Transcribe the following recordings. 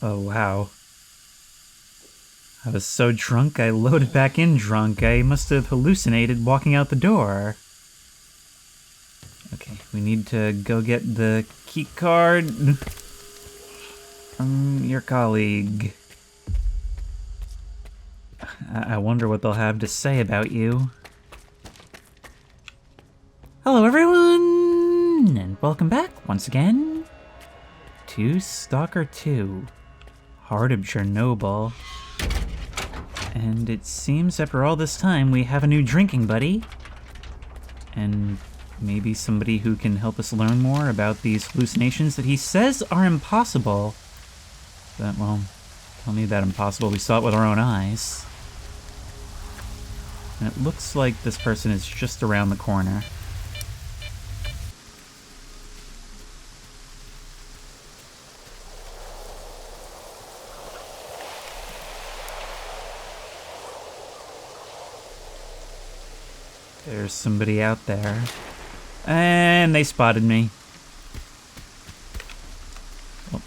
Oh, wow. I was so drunk I loaded back in drunk. I must have hallucinated walking out the door. Okay, we need to go get the key card from your colleague. I wonder what they'll have to say about you. Hello everyone, and welcome back once again to S.T.A.L.K.E.R 2, Heart of Chernobyl. And it seems after all this time we have a new drinking buddy. And maybe somebody who can help us learn more about these hallucinations that he says are impossible. But, well, tell me that impossible. We saw it with our own eyes. And it looks like this person is just around the corner. There's somebody out there. And they spotted me. Well,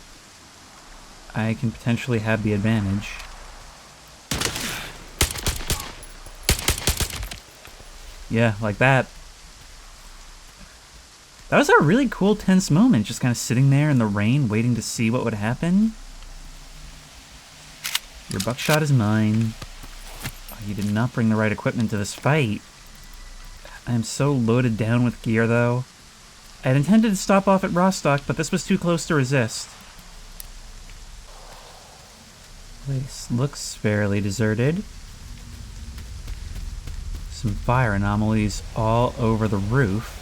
I can potentially have the advantage. Yeah, like that. That was a really cool, tense moment, just kind of sitting there in the rain, waiting to see what would happen. Your buckshot is mine. Oh, you did not bring the right equipment to this fight. I am so loaded down with gear, though. I had intended to stop off at Rostock, but this was too close to resist. Place looks fairly deserted. Some fire anomalies all over the roof.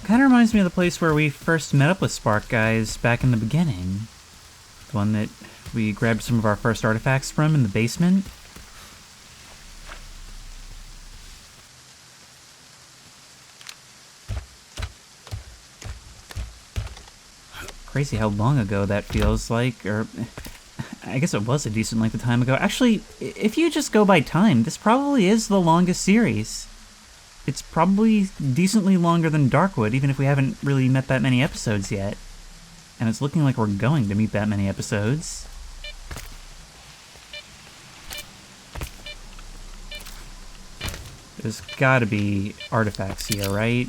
Kind of reminds me of the place where we first met up with Spark guys back in the beginning. The one that we grabbed some of our first artifacts from in the basement. Crazy how long ago that feels like, or I guess it was a decent length of time ago. Actually, if you just go by time, this probably is the longest series. It's probably decently longer than Darkwood, even if we haven't really met that many episodes yet. And it's looking like we're going to meet that many episodes. There's gotta be artifacts here, right?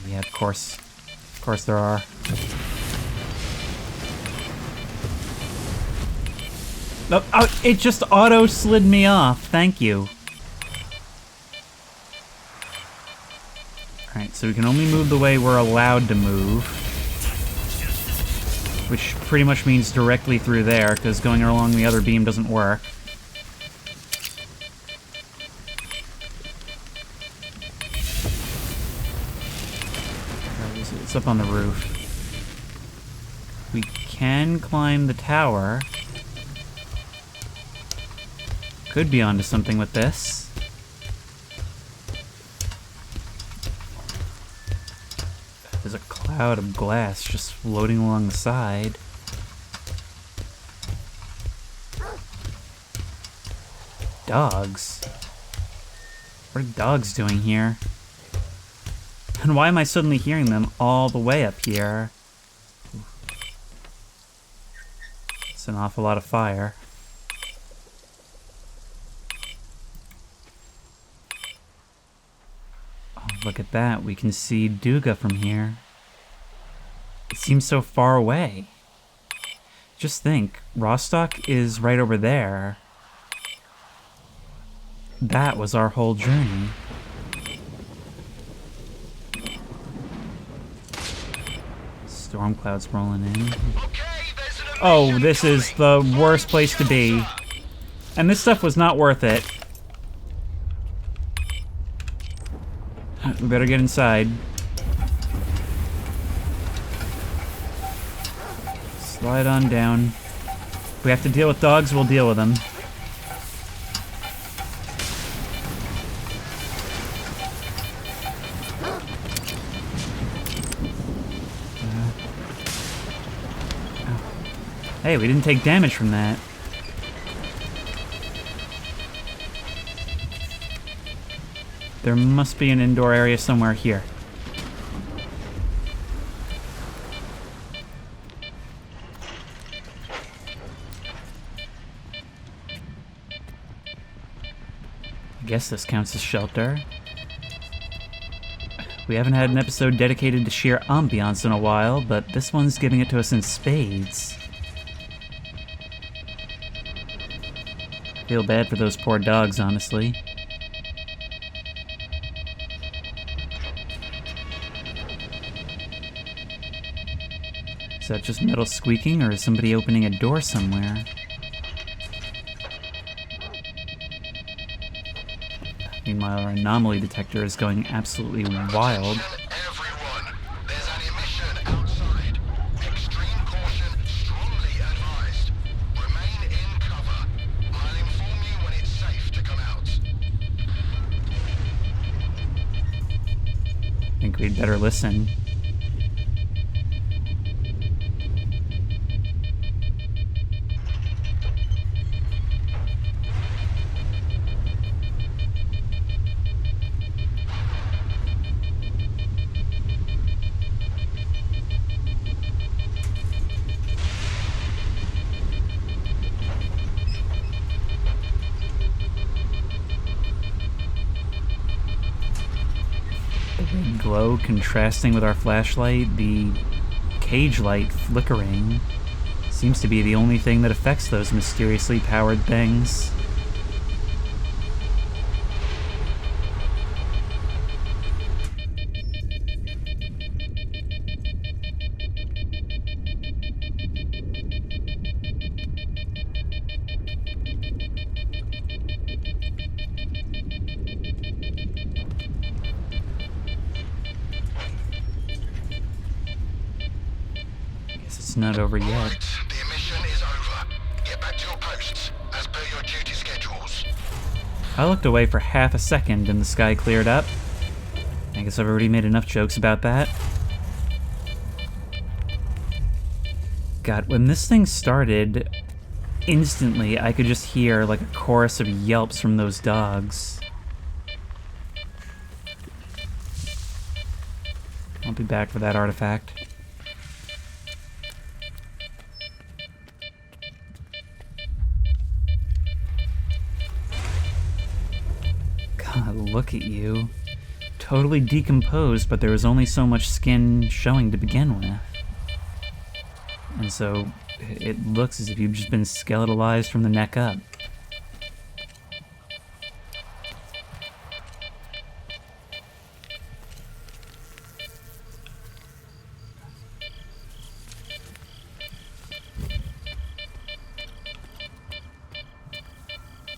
Yeah, of course. Of course there are. Oh, it just auto-slid me off. Thank you. Alright, so we can only move the way we're allowed to move. Which pretty much means directly through there, because going along the other beam doesn't work. It's up on the roof. We can climb the tower. Could be onto something with this. There's a cloud of glass just floating along the side. Dogs? What are dogs doing here? And why am I suddenly hearing them all the way up here? It's an awful lot of fire. Look at that, we can see Duga from here. It seems so far away. Just think, Rostock is right over there. That was our whole journey. Storm clouds rolling in. Oh, this is the worst place to be. And this stuff was not worth it. We better get inside. Slide on down. If we have to deal with dogs, we'll deal with them. Hey, we didn't take damage from that. There must be an indoor area somewhere here. I guess this counts as shelter. We haven't had an episode dedicated to sheer ambiance in a while, but this one's giving it to us in spades. Feel bad for those poor dogs, honestly. Is that just metal squeaking, or is somebody opening a door somewhere? Meanwhile, our anomaly detector is going absolutely wild. Everyone, there's an emission outside. Extreme caution strongly advised. Remain in cover. I'll inform you when it's safe to come out. I think we'd better listen. Glow contrasting with our flashlight, the cage light flickering seems to be the only thing that affects those mysteriously powered things. It's not over yet. Right, the emission is over. Get back to your posts, as per your duty schedules. I looked away for half a second and the sky cleared up. I guess I've already made enough jokes about that. God, when this thing started, instantly I could just hear like a chorus of yelps from those dogs. I'll be back for that artifact. God, look at you. Totally decomposed, but there was only so much skin showing to begin with. And so it looks as if you've just been skeletalized from the neck up.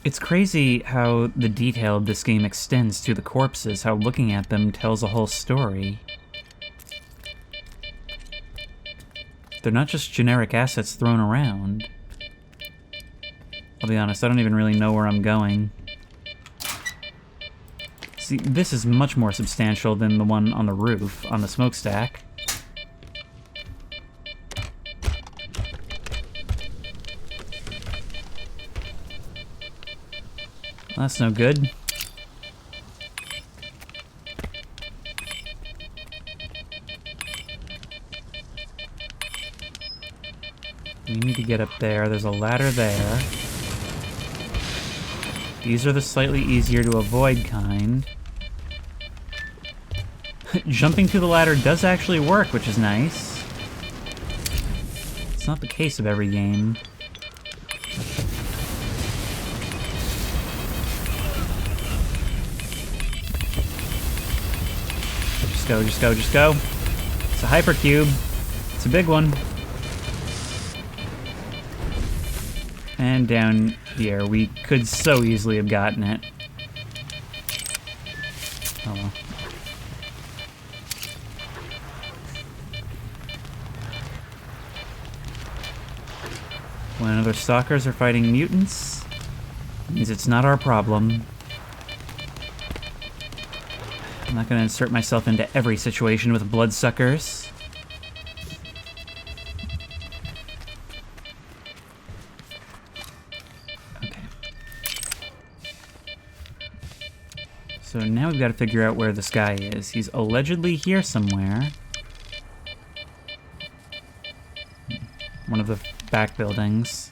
It's crazy how the detail of this game extends to the corpses, how looking at them tells a whole story. They're not just generic assets thrown around. I'll be honest, I don't even really know where I'm going. See, this is much more substantial than the one on the roof, on the smokestack. That's no good. We need to get up there. There's a ladder there. These are the slightly easier to avoid kind. Jumping to the ladder does actually work, which is nice. It's not the case of every game. Just go, just go, just go. It's a hypercube. It's a big one. And down here, we could so easily have gotten it. Oh well. When other stalkers are fighting mutants, it means it's not our problem. I'm not going to insert myself into every situation with bloodsuckers. Okay. So now we've got to figure out where this guy is. He's allegedly here somewhere. One of the back buildings.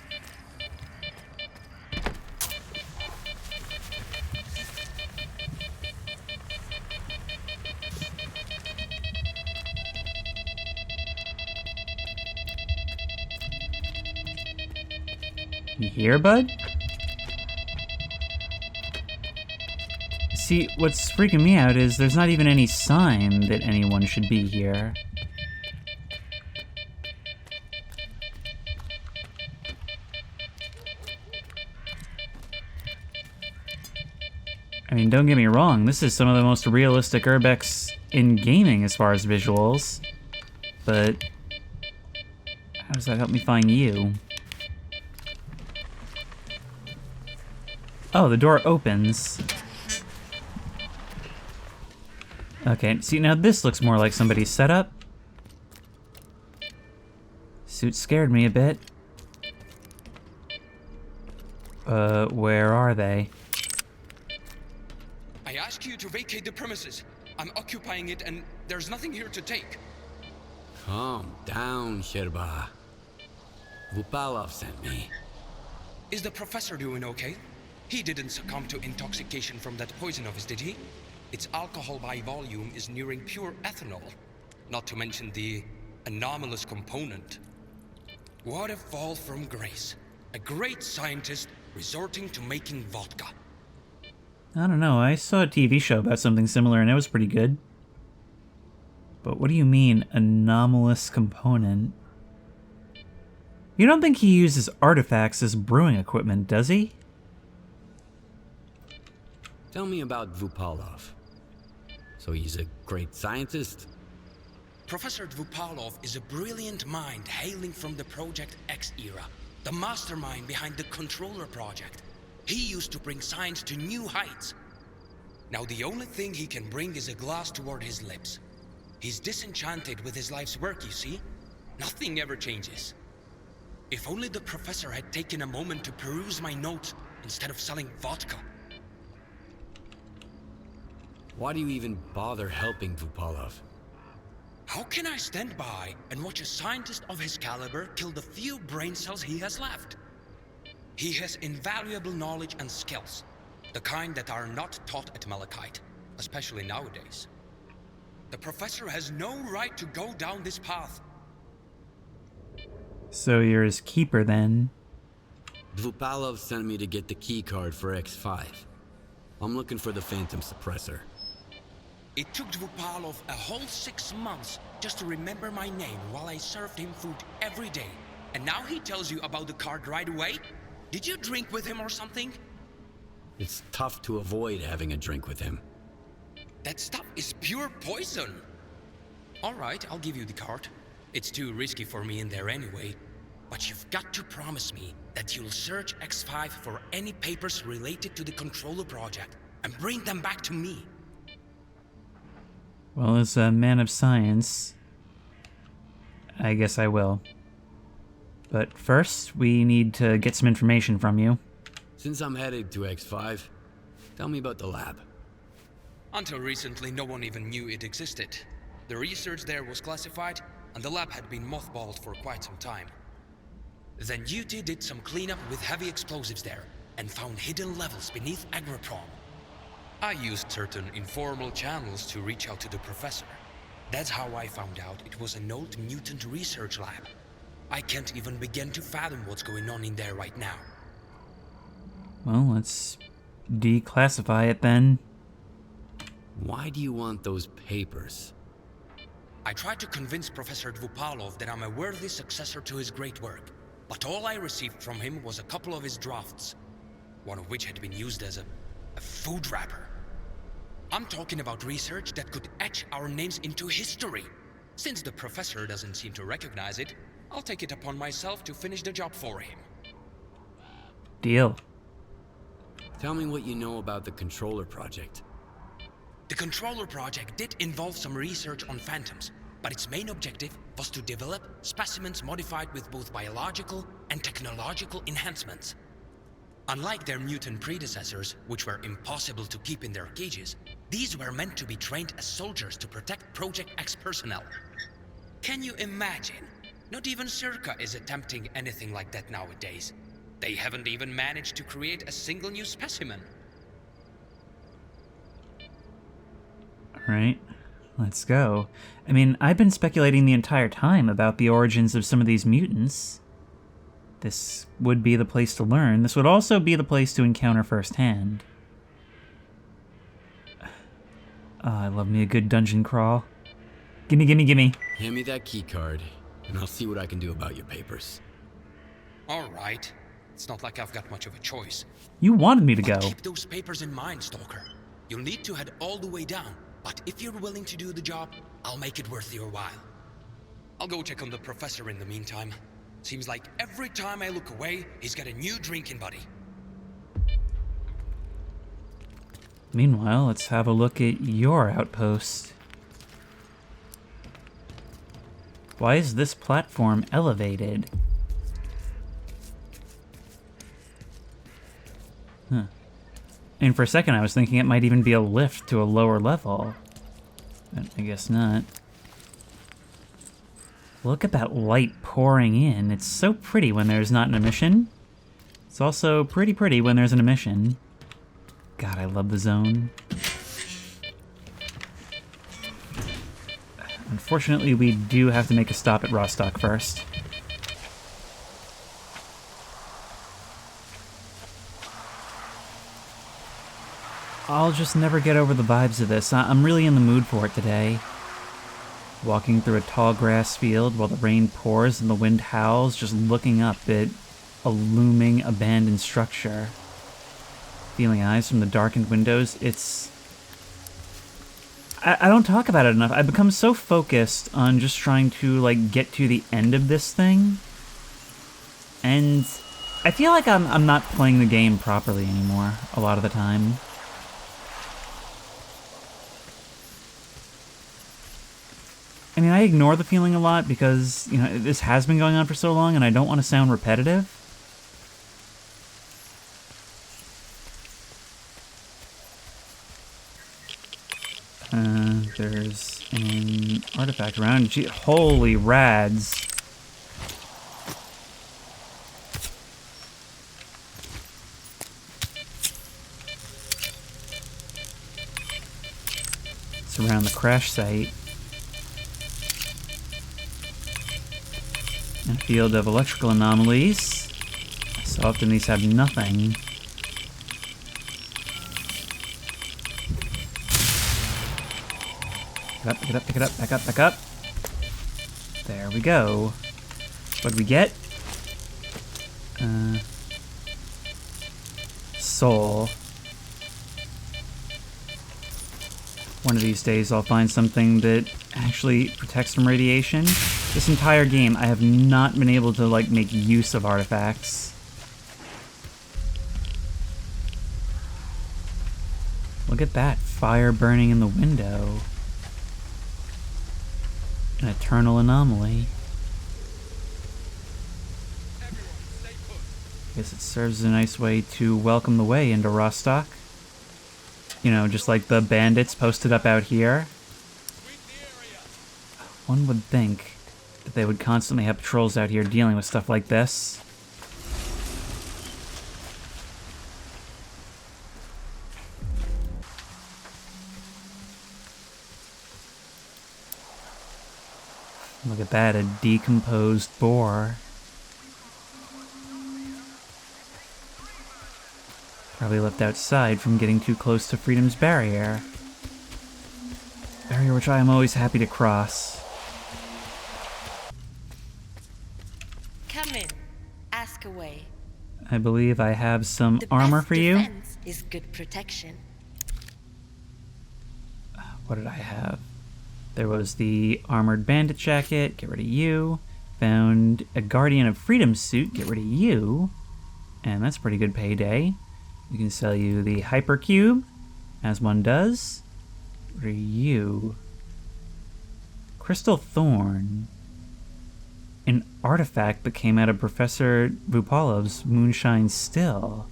You here, bud? See, what's freaking me out is there's not even any sign that anyone should be here. I mean, don't get me wrong, this is some of the most realistic urbex in gaming as far as visuals. But how does that help me find you? Oh, the door opens. Okay, see, now this looks more like somebody's setup. Suit scared me a bit. Where are they? I ask you to vacate the premises. I'm occupying it and there's nothing here to take. Calm down, Shcherba. Vupalov sent me. Is the professor doing okay? He didn't succumb to intoxication from that poison of his, did he? Its alcohol by volume is nearing pure ethanol. Not to mention the anomalous component. What a fall from grace. A great scientist resorting to making vodka. I don't know, I saw a TV show about something similar and it was pretty good. But what do you mean, anomalous component? You don't think he uses artifacts as brewing equipment, does he? Tell me about Vupalov. So he's a great scientist? Professor Vupalov is a brilliant mind hailing from the Project X era, the mastermind behind the Controller project. He used to bring science to new heights. Now the only thing he can bring is a glass toward his lips. He's disenchanted with his life's work, you see? Nothing ever changes. If only the professor had taken a moment to peruse my notes instead of selling vodka. Why do you even bother helping Vupalov? How can I stand by and watch a scientist of his caliber kill the few brain cells he has left? He has invaluable knowledge and skills, the kind that are not taught at Malachite, especially nowadays. The professor has no right to go down this path. So you're his keeper then? Vupalov sent me to get the key card for X5. I'm looking for the Phantom Suppressor. It took Vupalov a whole 6 months just to remember my name while I served him food every day. And now he tells you about the card right away? Did you drink with him or something? It's tough to avoid having a drink with him. That stuff is pure poison. All right, I'll give you the card. It's too risky for me in there anyway. But you've got to promise me that you'll search X5 for any papers related to the Controller project and bring them back to me. Well, as a man of science, I guess I will. But first, we need to get some information from you. Since I'm headed to X5, tell me about the lab. Until recently, no one even knew it existed. The research there was classified, and the lab had been mothballed for quite some time. Then UT did some cleanup with heavy explosives there, and found hidden levels beneath Agroprom. I used certain informal channels to reach out to the professor. That's how I found out it was an old mutant research lab. I can't even begin to fathom what's going on in there right now. Well, let's declassify it then. Why do you want those papers? I tried to convince Professor Vupalov that I'm a worthy successor to his great work, but all I received from him was a couple of his drafts, one of which had been used as a food wrapper. I'm talking about research that could etch our names into history. Since the professor doesn't seem to recognize it, I'll take it upon myself to finish the job for him. Deal. Tell me what you know about the Controller project. The Controller project did involve some research on phantoms, but its main objective was to develop specimens modified with both biological and technological enhancements. Unlike their mutant predecessors, which were impossible to keep in their cages, these were meant to be trained as soldiers to protect Project X personnel. Can you imagine? Not even S.T.A.L.K.E.R is attempting anything like that nowadays. They haven't even managed to create a single new specimen. Alright, let's go. I mean, I've been speculating the entire time about the origins of some of these mutants. This would be the place to learn. This would also be the place to encounter firsthand. Oh, I love me a good dungeon crawl. Gimme, gimme, gimme. Hand me that key card, and I'll see what I can do about your papers. All right. It's not like I've got much of a choice. You wanted me to But go. keep those papers in mind, Stalker. You'll need to head all the way down, but if you're willing to do the job, I'll make it worth your while. I'll go check on the professor in the meantime. Seems like every time I look away, he's got a new drinking buddy. Meanwhile, let's have a look at your outpost. Why is this platform elevated? Huh. And for a second I was thinking it might even be a lift to a lower level. But I guess not. Look at that light pouring in. It's so pretty when there's not an emission. It's also pretty pretty when there's an emission. God, I love the zone. Unfortunately, we do have to make a stop at Rostock first. I'll just never get over the vibes of this. I'm really in the mood for it today. Walking through a tall grass field while the rain pours and the wind howls, just looking up at a looming abandoned structure. Feeling eyes from the darkened windows, it's... I don't talk about it enough. I've become so focused on just trying to, like, get to the end of this thing. And I feel like I'm not playing the game properly anymore a lot of the time. I mean, I ignore the feeling a lot because, you know, this has been going on for so long and I don't want to sound repetitive. There's an artifact around. Gee, holy rads. It's around the crash site. A field of electrical anomalies. So often these have nothing. Pick it up, pick it up, back up, back up. There we go. What'd we get? Soul. One of these days I'll find something that actually protects from radiation. This entire game I have not been able to, like, make use of artifacts. Look at that, fire burning in the window. An eternal anomaly. Guess it serves as a nice way to welcome the way into Rostock. You know, just like the bandits posted up out here. One would think that they would constantly have patrols out here dealing with stuff like this. Look at that, a decomposed boar. Probably left outside from getting too close to Freedom's barrier. Barrier which I am always happy to cross. Come in. Ask away. I believe I have some The armor best for you. defense is good protection. What did I have? There was the armored bandit jacket, get rid of you. Found a Guardian of Freedom suit, get rid of you. And that's pretty good payday. We can sell you the hypercube, as one does. Get rid of you. Crystal Thorn. An artifact that came out of Professor Vupalov's Moonshine Still.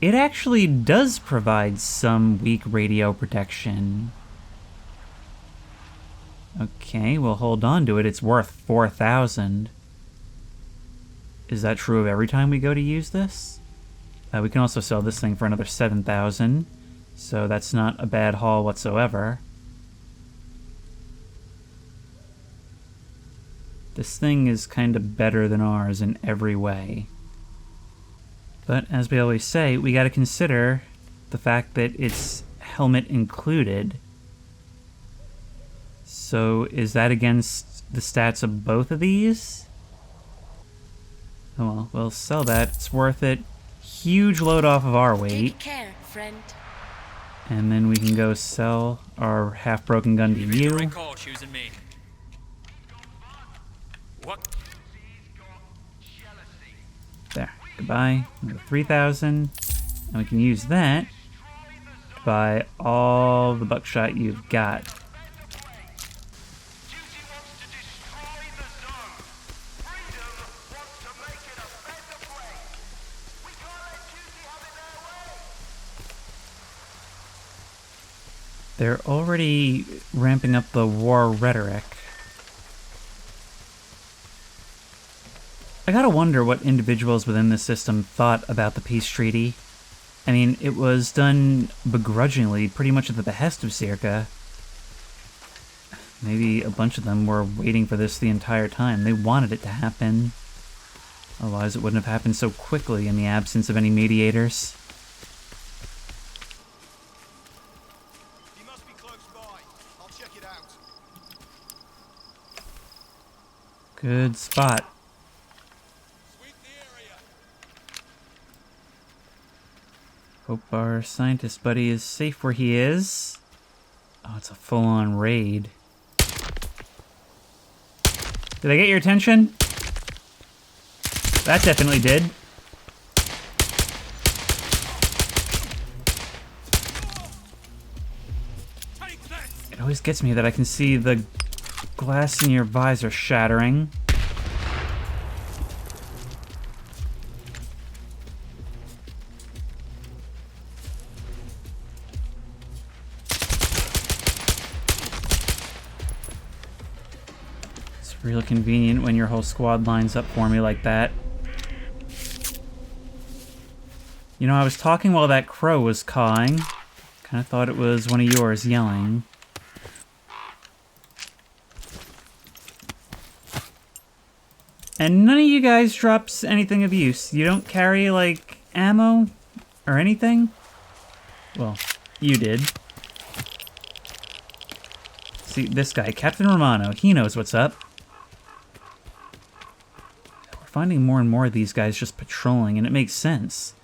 It actually does provide some weak radio protection. Okay, we'll hold on to it. It's worth 4,000. Is that true of every time we go to use this? We can also sell this thing for another 7,000. So that's not a bad haul whatsoever. This thing is kind of better than ours in every way. But as we always say, we gotta consider the fact that it's helmet included. So is that against the stats of both of these? Oh well, we'll sell that. It's worth it. Huge load off of our weight. Take care, friend. And then we can go sell our half-broken gun to you. Recall choosing me. What? There. Goodbye. 3,000. And we can use that to buy all the buckshot you've got. They're already ramping up the war rhetoric. I gotta wonder what individuals within the system thought about the peace treaty. I mean, it was done begrudgingly, pretty much at the behest of S.T.A.L.K.E.R. Maybe a bunch of them were waiting for this the entire time. They wanted it to happen. Otherwise it wouldn't have happened so quickly in the absence of any mediators. Good spot. Hope our scientist buddy is safe where he is. Oh, it's a full-on raid. Did I get your attention? That definitely did. It always gets me that I can see the glass in your visor shattering. It's real convenient when your whole squad lines up for me like that. You know, I was talking while that crow was cawing. Kind of thought it was one of yours yelling. And none of you guys drops anything of use. You don't carry, like, ammo or anything? Well, you did. See, this guy, Captain Romano, he knows what's up. We're finding more and more of these guys just patrolling, and it makes sense.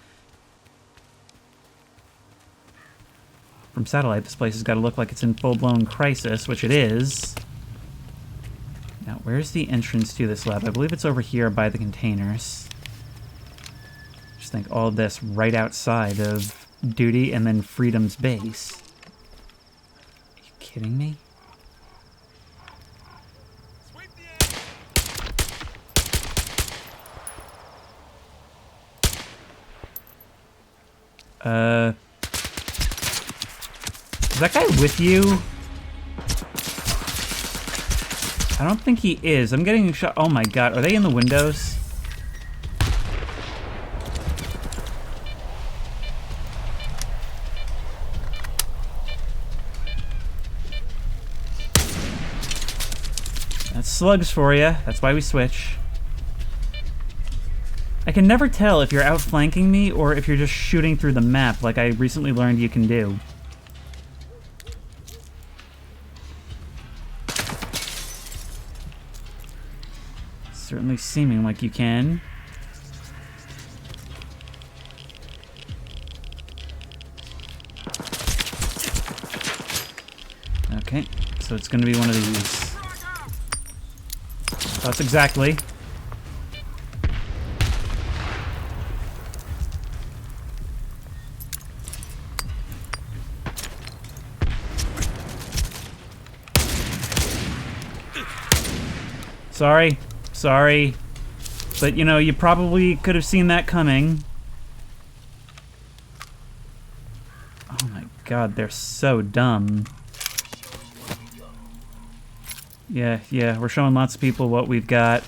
From satellite, this place has got to look like it's in full-blown crisis, which it is. Now, where's the entrance to this lab? I believe it's over here by the containers. Just think all of this right outside of Duty and then Freedom's base. Are you kidding me? Is that guy with you? I don't think he is. I'm getting shot. Oh my god, are they in the windows? That's slugs for you. That's why we switch. I can never tell if you're outflanking me or if you're just shooting through the map like I recently learned you can do. Certainly seeming like you can. Okay, so it's gonna be one of these. That's exactly. Sorry. But, you know, you probably could have seen that coming. Oh my god, they're so dumb. Yeah, we're showing lots of people what we've got.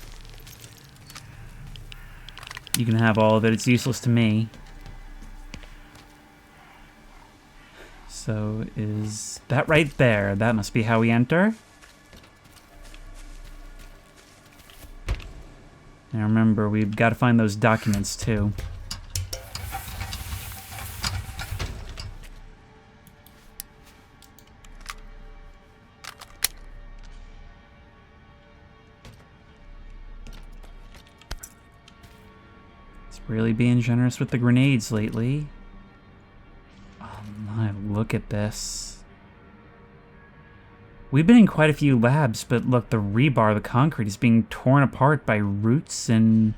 You can have all of it, it's useless to me. So, is that right there? That must be how we enter? And remember, we've got to find those documents too. It's really being generous with the grenades lately. Oh my, look at this. We've been in quite a few labs, but look, the rebar, the concrete, is being torn apart by roots and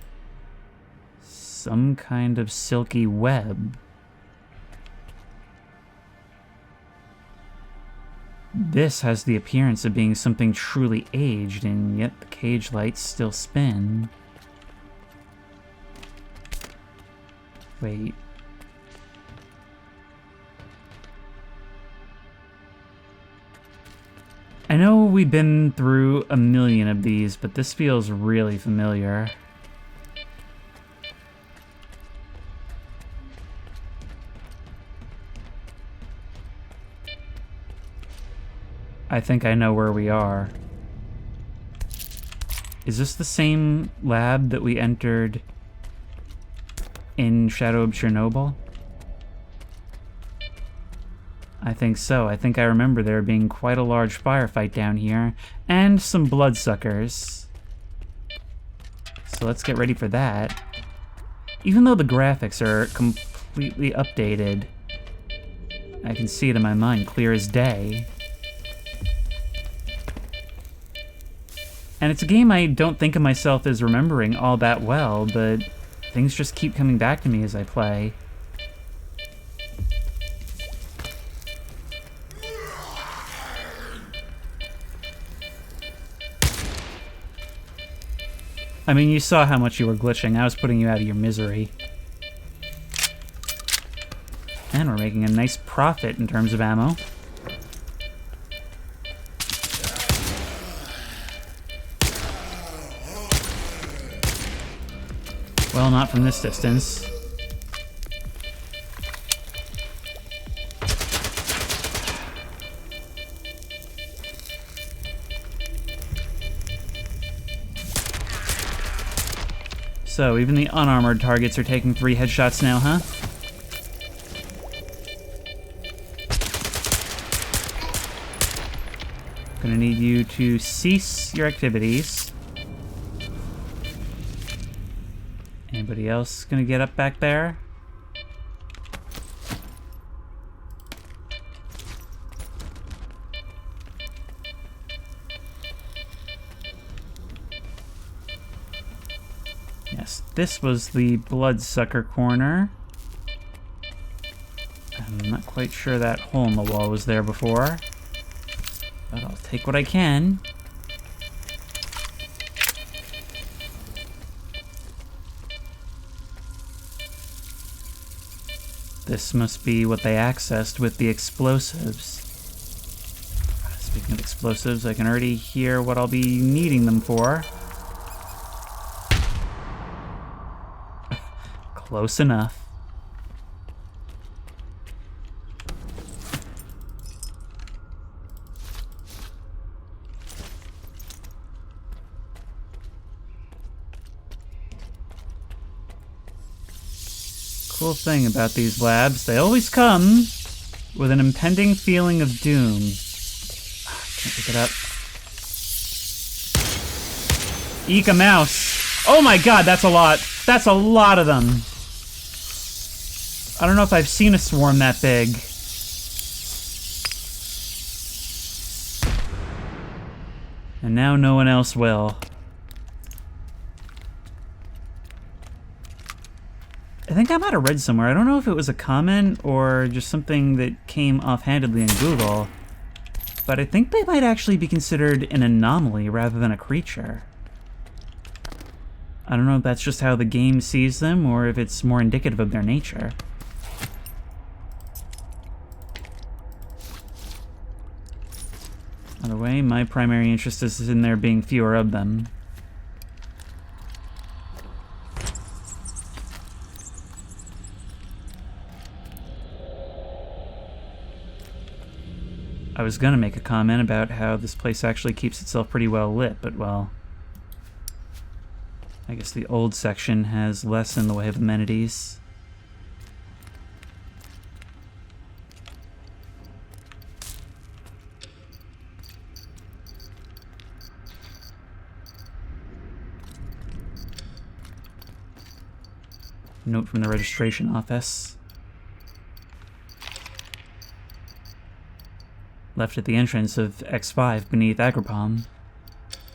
some kind of silky web. This has the appearance of being something truly aged, and yet the cage lights still spin. Wait. I know we've been through a million of these, but this feels really familiar. I think I know where we are. Is this the same lab that we entered in Shadow of Chernobyl? I think so. I think I remember there being quite a large firefight down here, and some bloodsuckers. So let's get ready for that. Even though the graphics are completely updated, I can see it in my mind clear as day. And it's a game I don't think of myself as remembering all that well, but things just keep coming back to me as I play. I mean, you saw how much you were glitching. I was putting you out of your misery. And we're making a nice profit in terms of ammo. Well, not from this distance. So, even the unarmored targets are taking 3 headshots now, huh? Gonna need you to cease your activities. Anybody else gonna get up back there? Yes, this was the bloodsucker corner. I'm not quite sure that hole in the wall was there before, but I'll take what I can. This must be what they accessed with the explosives. Speaking of explosives, I can already hear what I'll be needing them for. Close enough. Cool thing about these labs, they always come with an impending feeling of doom. Can't pick it up. Eek a mouse. Oh my god, that's a lot. That's a lot of them. I don't know if I've seen a swarm that big. And now no one else will. I think I might have read somewhere, I don't know if it was a comment or just something that came offhandedly in Google, but I think they might actually be considered an anomaly rather than a creature. I don't know if that's just how the game sees them or if it's more indicative of their nature. By the way, my primary interest is in there being fewer of them. I was gonna make a comment about how this place actually keeps itself pretty well lit, but well... I guess the old section has less in the way of amenities. Note from the registration office. Left at the entrance of X5 beneath Agripalm.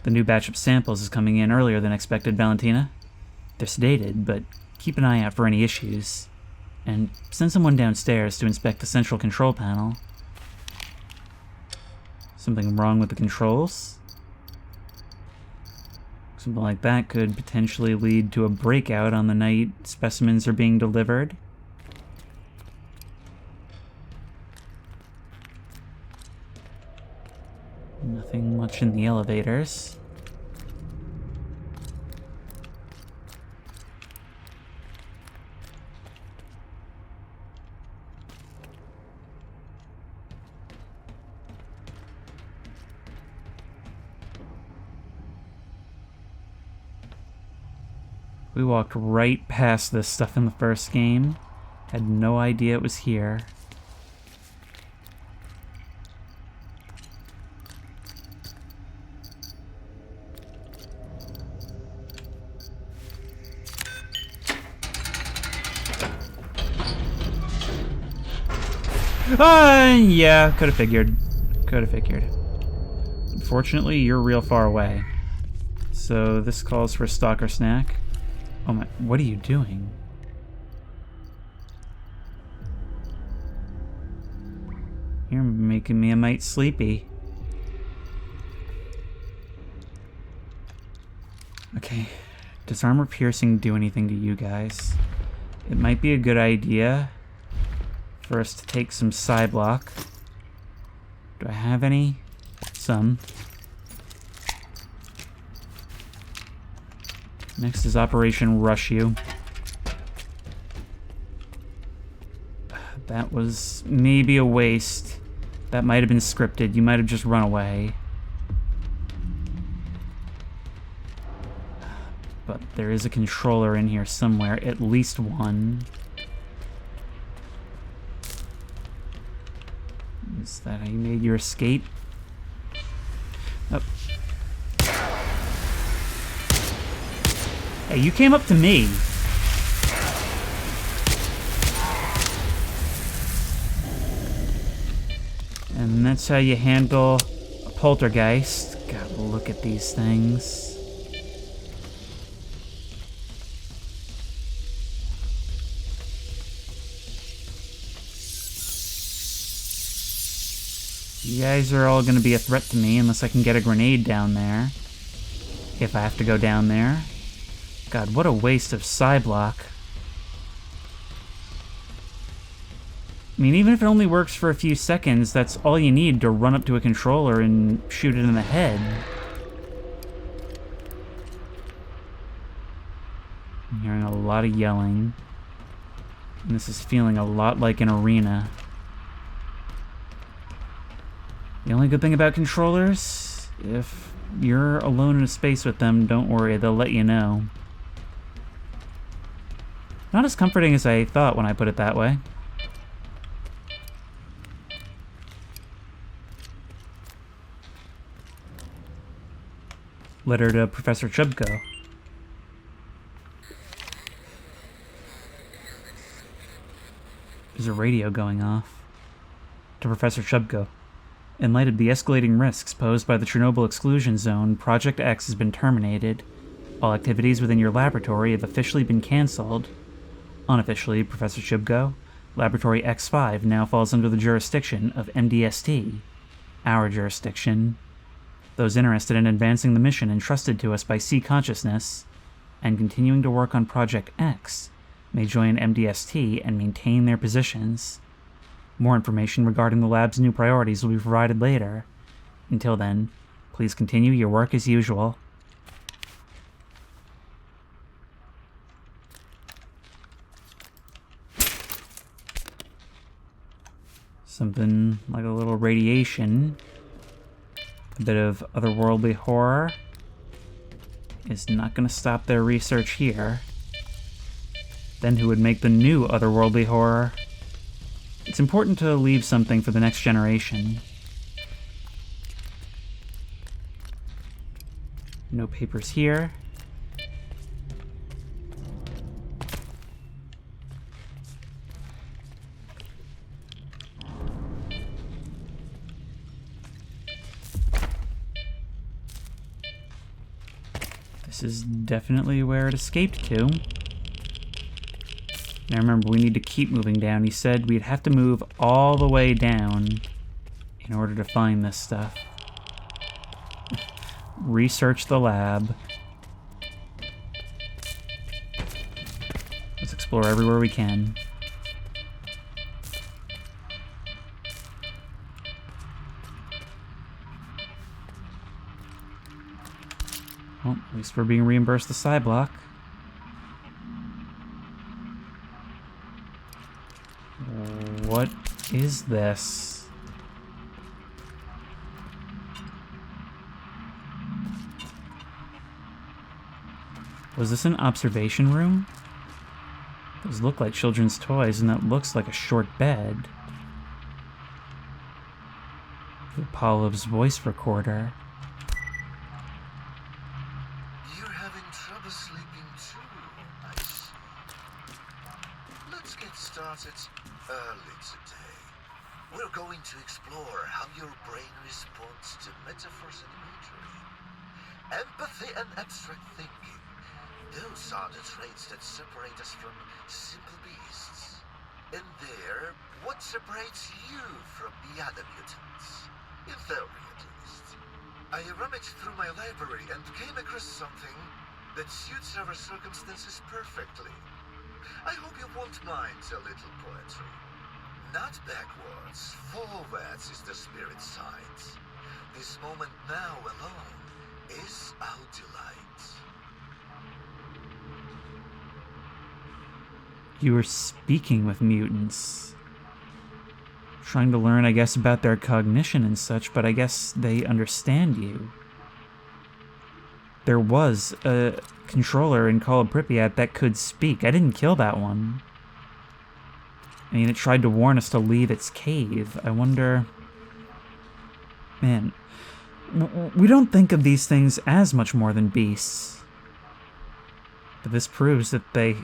The new batch of samples is coming in earlier than expected, Valentina. They're sedated, but keep an eye out for any issues. And send someone downstairs to inspect the central control panel. Something wrong with the controls? Something like that could potentially lead to a breakout on the night specimens are being delivered. Nothing much in the elevators. We walked right past this stuff in the first game. Had no idea it was here. Yeah, could have figured. Could have figured. Unfortunately, you're real far away. So this calls for a stalker snack. Oh my, what are you doing? You're making me a mite sleepy. Okay, does armor piercing do anything to you guys? It might be a good idea for us to take some block. Do I have any? Some. Next is Operation Rush You. That was maybe a waste. That might have been scripted. You might have just run away. But there is a controller in here somewhere. At least one. Is that how you made your escape? Oh. Hey, you came up to me. And that's how you handle a poltergeist. Gotta look at these things. You guys are all gonna be a threat to me unless I can get a grenade down there. If I have to go down there. God, what a waste of block. I mean, even if it only works for a few seconds, that's all you need to run up to a controller and shoot it in the head. I'm hearing a lot of yelling. And this is feeling a lot like an arena. The only good thing about controllers, if you're alone in a space with them, don't worry, they'll let you know. Not as comforting as I thought when I put it that way. Letter to Professor Shcherba. There's a radio going off. To Professor Shcherba. In light of the escalating risks posed by the Chernobyl exclusion zone, Project X has been terminated. All activities within your laboratory have officially been cancelled. Unofficially, Professor Shcherba, Laboratory X5 now falls under the jurisdiction of MDST, our jurisdiction. Those interested in advancing the mission entrusted to us by C Consciousness and continuing to work on Project X may join MDST and maintain their positions. More information regarding the lab's new priorities will be provided later. Until then, please continue your work as usual. Something like a little radiation. A bit of otherworldly horror. is not going to stop their research here. Then who would make the new otherworldly horror? It's important to leave something for the next generation. No papers here. This is definitely where it escaped to. Now remember, we need to keep moving down. He said we'd have to move all the way down in order to find this stuff. Research the lab. Let's explore everywhere we can. Well, at least we're being reimbursed the side block. What is this? Was this an observation room? Those look like children's toys, and that looks like a short bed. Pavlov's voice recorder. You're having trouble sleeping too, I see. Let's get started early today. We're going to explore how your brain responds to metaphors and imagery. Empathy and abstract thinking. Those are the traits that separate us from simple beasts. And there, what separates you from the other mutants? In theory, at least. I rummaged through my library and came across something that suits our circumstances perfectly. I hope you won't mind a little poetry. Not backwards, forwards is the spirit side. This moment now alone is our delight. You were speaking with mutants. Trying to learn, I guess, about their cognition and such, but I guess they understand you. There was a controller in Call of Pripyat that could speak. I didn't kill that one. I mean, it tried to warn us to leave its cave. I wonder... Man, we don't think of these things as much more than beasts. But this proves that they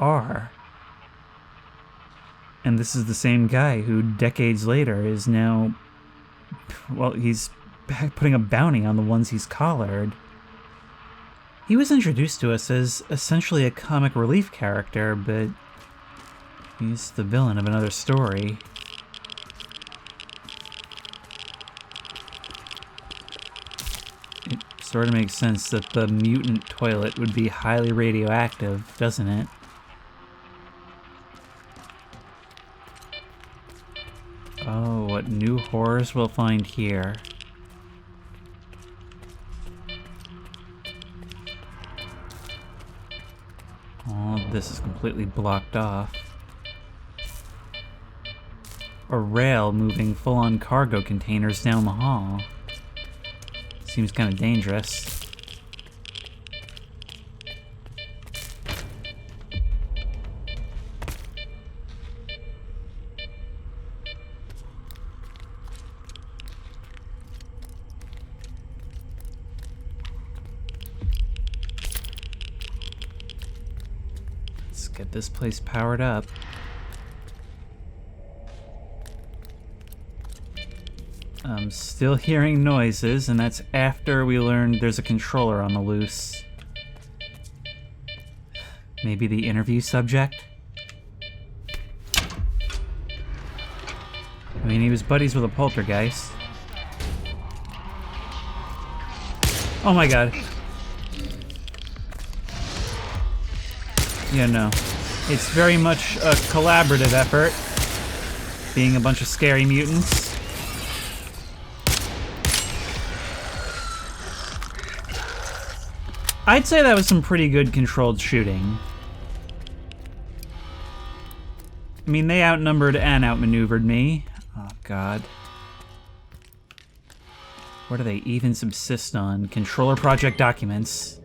are. And this is the same guy who, decades later, is now... Well, he's putting a bounty on the ones he's collared. He was introduced to us as essentially a comic relief character, but he's the villain of another story. It sort of makes sense that the mutant toilet would be highly radioactive, doesn't it? Oh, what new horrors we'll find here. Oh, this is completely blocked off. A rail moving full-on cargo containers down the hall. Seems kind of dangerous. Let's get this place powered up. I'm still hearing noises, and that's after we learned there's a controller on the loose. Maybe the interview subject? I mean, he was buddies with a poltergeist. Oh my god. Yeah, no. It's very much a collaborative effort, being a bunch of scary mutants. I'd say that was some pretty good controlled shooting. I mean, they outnumbered and outmaneuvered me. Oh, God. What do they even subsist on? Controller project documents.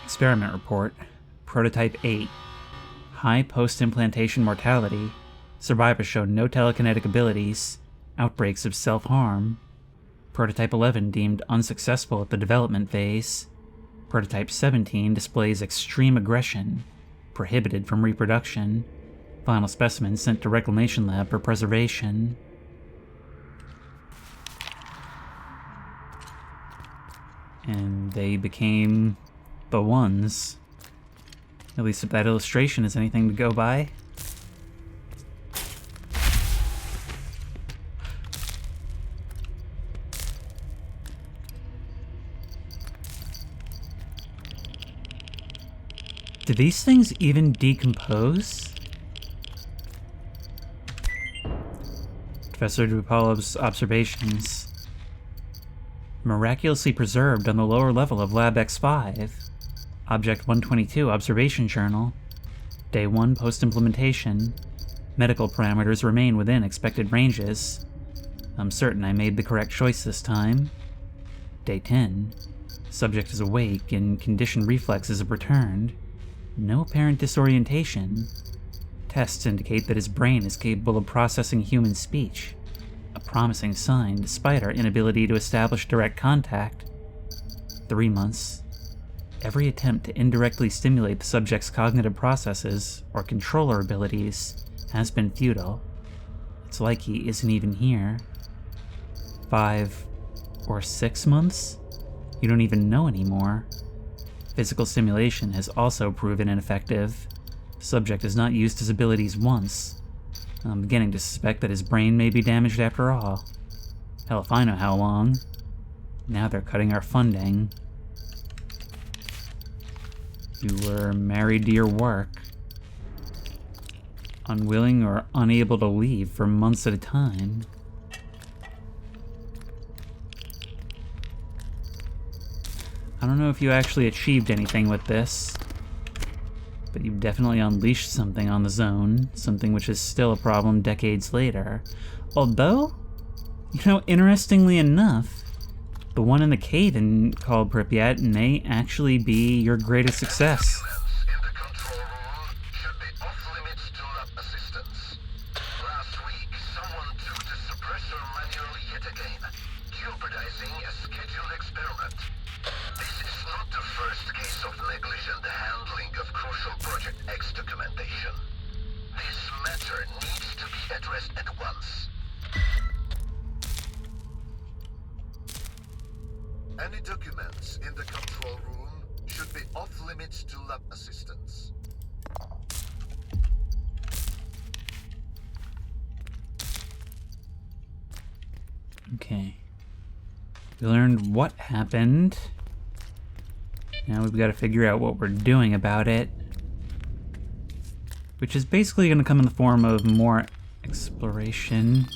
Experiment report. Prototype 8. High post-implantation mortality. Survivors show no telekinetic abilities. Outbreaks of self-harm. Prototype 11 deemed unsuccessful at the development phase. Prototype 17 displays extreme aggression. Prohibited from reproduction. Final specimen sent to Reclamation Lab for preservation. And they became the ones. At least if that illustration is anything to go by. Do these things even decompose? Professor Dupalov's observations. Miraculously preserved on the lower level of Lab X5. Object 122 Observation Journal. Day 1 post-implementation. Medical parameters remain within expected ranges. I'm certain I made the correct choice this time. Day 10. Subject is awake and conditioned reflexes have returned. No apparent disorientation. Tests indicate that his brain is capable of processing human speech. A promising sign despite our inability to establish direct contact. 3 months. Every attempt to indirectly stimulate the subject's cognitive processes or controller abilities has been futile. It's like he isn't even here. 5 or 6 months? You don't even know anymore. Physical stimulation has also proven ineffective. The subject has not used his abilities once. I'm beginning to suspect that his brain may be damaged after all. Hell if I know how long. Now they're cutting our funding. You were married to your work. Unwilling or unable to leave for months at a time. I don't know if you actually achieved anything with this, but you've definitely unleashed something on the zone, something which is still a problem decades later. Although, interestingly enough, the one in the cave called Pripyat may actually be your greatest success. In the control room should be off limits to lab assistance. Last week, someone took the suppressor manually yet again, jeopardizing a scheduled experiment. This is not the first case of negligent handling of crucial Project X documentation. This matter needs to be addressed at once. Any documents in the control room should be off limits to lab assistance. Okay. We learned what happened. Now we've got to figure out what we're doing about it. Which is basically going to come in the form of more exploration.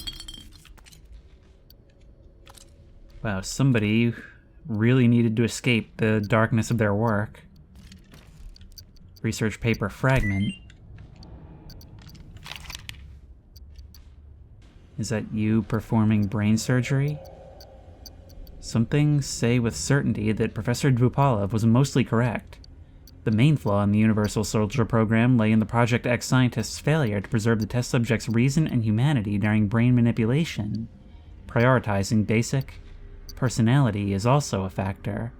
Wow, somebody really needed to escape the darkness of their work. Research paper fragment. Is that you performing brain surgery? Some things say with certainty that Professor Dvupalov was mostly correct. The main flaw in the Universal Soldier program lay in the Project X scientists' failure to preserve the test subject's reason and humanity during brain manipulation. Prioritizing basic personality is also a factor.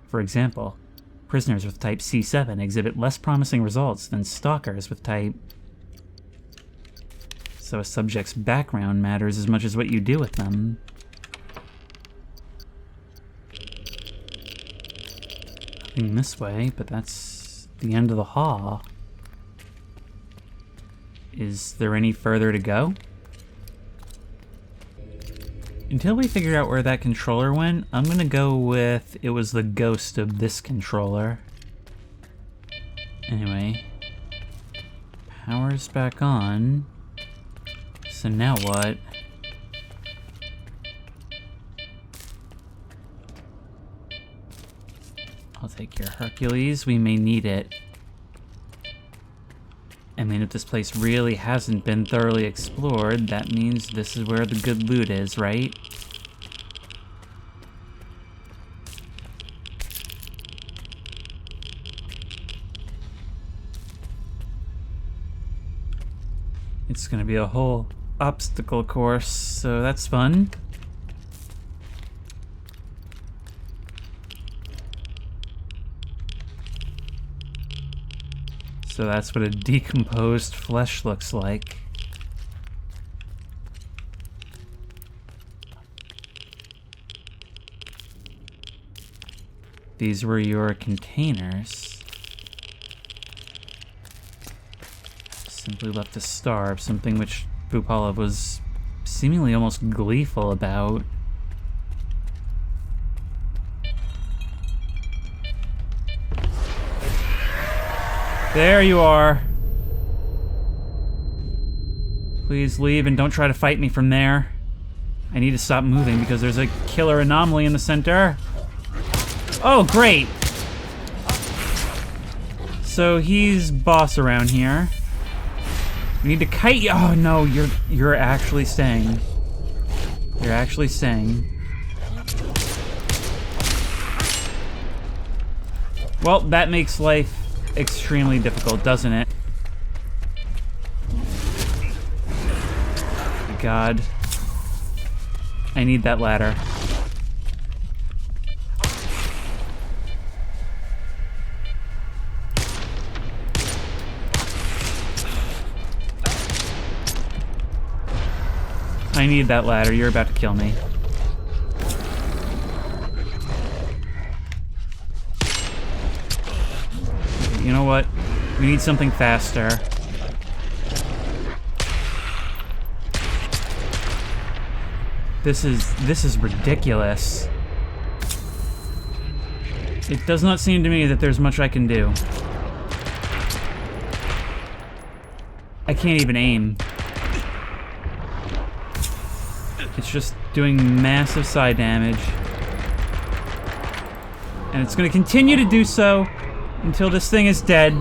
For example, prisoners with type C7 exhibit less promising results than stalkers with type... So a subject's background matters as much as what you do with them. Nothing this way, but that's the end of the hall. Is there any further to go? Until we figure out where that controller went, I'm gonna go with it was the ghost of this controller. Anyway. Power's back on. So now what? I'll take your Hercules, we may need it. I mean, if this place really hasn't been thoroughly explored, that means this is where the good loot is, right? It's gonna be a whole obstacle course, so that's fun. So that's what a decomposed flesh looks like. These were your containers. Simply left to starve, something which Bupalov was seemingly almost gleeful about. There you are. Please leave and don't try to fight me from there. I need to stop moving because there's a killer anomaly in the center. Oh, great! So he's boss around here. We need to kite you. Oh no, you're actually staying. You're actually staying. Well, that makes life extremely difficult, doesn't it? God. I need that ladder. I need that ladder. You're about to kill me. You know what? We need something faster. This is ridiculous. It does not seem to me that there's much I can do. I can't even aim. It's just doing massive side damage. And it's gonna continue to do so until this thing is dead.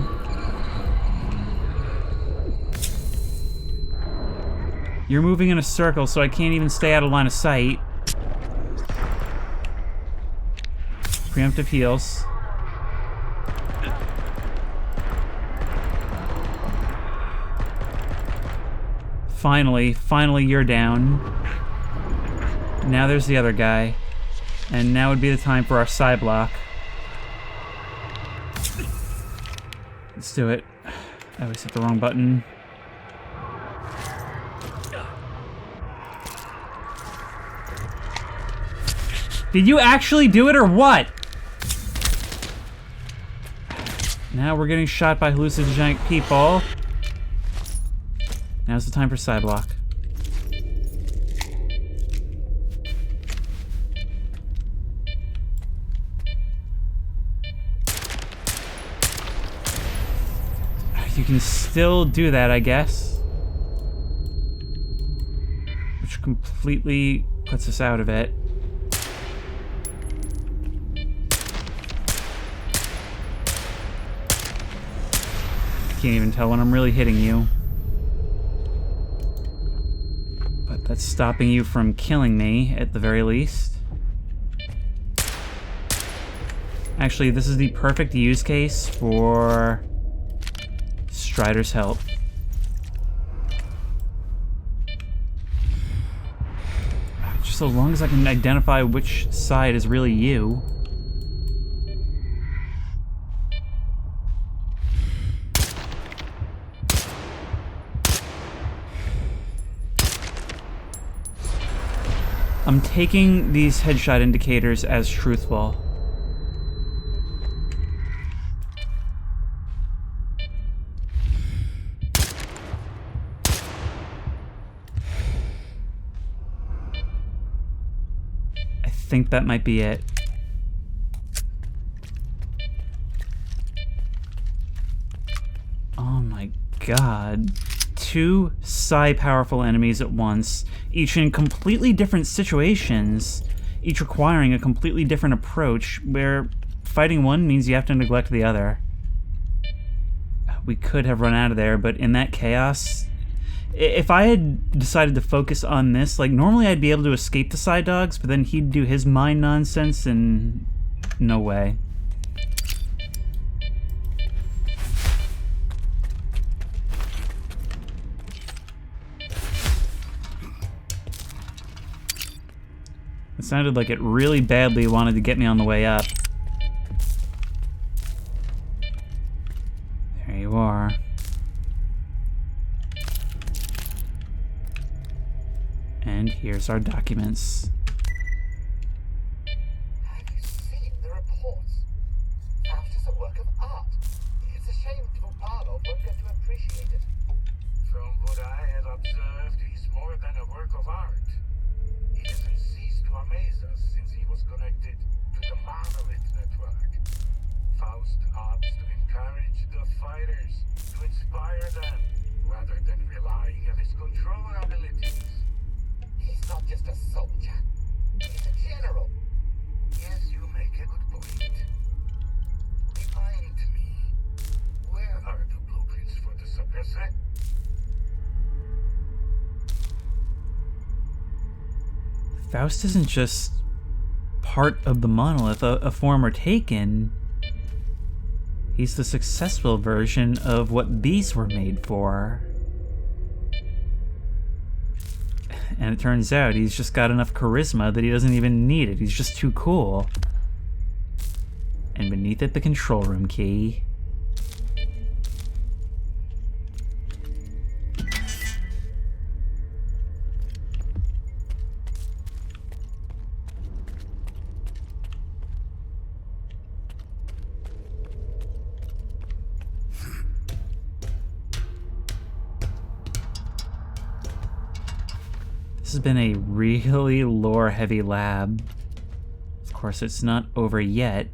You're moving in a circle, so I can't even stay out of line of sight. Preemptive heals. Finally you're down. Now there's the other guy. And now would be the time for our side block. Let's do it. I always hit the wrong button. Did you actually do it or what? Now we're getting shot by hallucinogenic people. Now's the time for side block. You can still do that, I guess. Which completely puts us out of it. Can't even tell when I'm really hitting you. But that's stopping you from killing me, at the very least. Actually, this is the perfect use case for Strider's help. Just so long as I can identify which side is really you. I'm taking these headshot indicators as truthful. I think that might be it. Oh my god. 2 psi-powerful enemies at once, each in completely different situations, each requiring a completely different approach, where fighting one means you have to neglect the other. We could have run out of there, but in that chaos, if I had decided to focus on this, like normally I'd be able to escape the side dogs, but then he'd do his mind nonsense and no way. sounded like it really badly wanted to get me on the way up. There you are. And here's our documents. Have you seen the reports? Faust is a work of art. It's a shame Dvupalo won't get to appreciate it. From what I have observed, he's more than a work of art. He hasn't ceased to amaze us since he was connected to the Monolith Network. Faust opts to encourage the fighters, to inspire them, rather than relying on his control abilities. He's not just a soldier. He's a general. Yes, you make a good point. Remind me, where are the blueprints for the suppressor? Faust isn't just part of the monolith, a former Taken. He's the successful version of what these were made for. And it turns out he's just got enough charisma that he doesn't even need it. He's just too cool. And beneath it, the control room key. This has been a really lore-heavy lab. Of course, it's not over yet.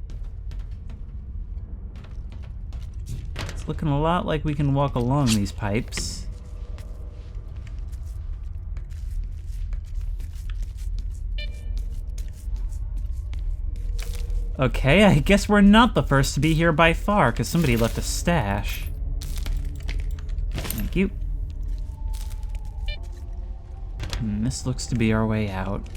It's looking a lot like we can walk along these pipes. Okay, I guess we're not the first to be here by far, because somebody left a stash. Thank you. And this looks to be our way out.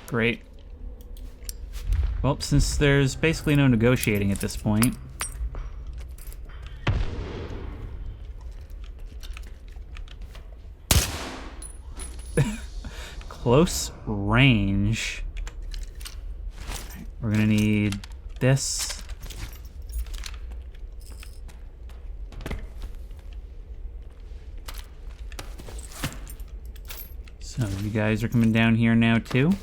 Great. Well, since there's basically no negotiating at this point, close range. We're gonna need this. So you guys are coming down here now too?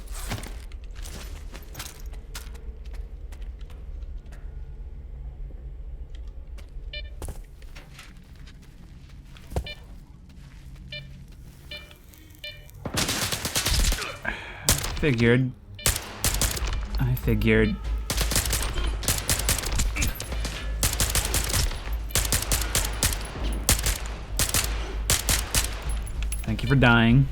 I figured. Thank you for dying.